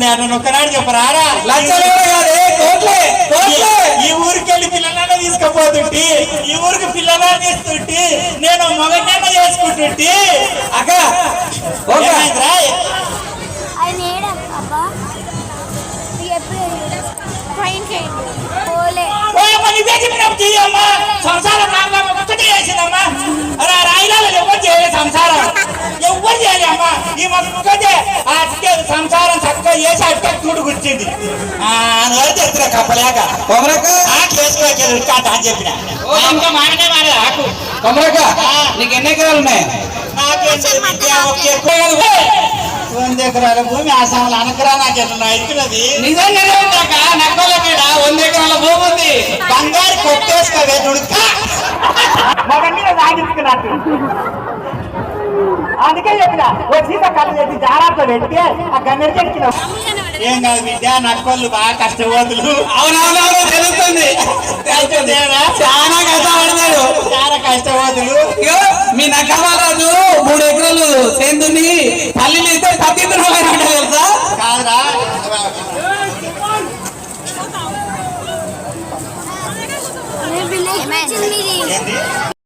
వచ్చిందండి అన్న ఒక్కనాడు చెప్పరారా? లక్షలు కాదే కోట్లే కోట్లే. ఈ ఊరికి వెళ్ళి పిల్లలన్నా తీసుకుపోతుంటి, ఈ ఊరికి పిల్లలన్నా తీస్తుంటి, నేను మగన్నన్నా చేసుకుంటుంటి. అక్క ఓకే ఆయన ఏడబ్బా పోలే సంసారం ఒక్కటే చేసిందమ్మా. రాయిలాలు ఎవరు చేయలేదు సంసారం, ఎవరు చేయలే అమ్మా. ఈ మొక్కతే ఆ సంసారం చక్కగా చేసి అట్టే చూడు కూర్చింది. తెచ్చిన కప్పలేక కొమరక్క ఆకు వేసుకోవచ్చు అని చెప్పిన. ఇంకా మానే మానే ఆకు. కొమరక్క నీకు ఎన్ని ఎకరాలు ఉన్నాయి? నాకేం 100 ఎకరాల భూమి ఆసాములు అనకరా నాకు ఎట్లా ఇచ్చినది. నిజంగానే ఉందాక నక్కల మీద 100 ఎకరాల భూమి ఉంది. బంగారు కొట్టేసుకోవే దుడుక మగన్ని సాగించుకున్నట్టు. అందుకే చెప్పిన ఓ సీత కళ్ళు పెట్టి జాగ్రత్త పెట్టి ఆ గన్నె చెక్కిన. ఏం కాదు బిడ్డ, నక్కళ్ళు బాగా కష్టపోతులు. అవునవునవును తెలుస్తుంది. చాలా కష్టపడతాడు, చాలా కష్టపోతులు. మీ నక్కరాజు 3 ఎకరాలు సేందుని తల్లిని అయితే తగ్గిద్దున్నాడు తెలుసా? కాదురా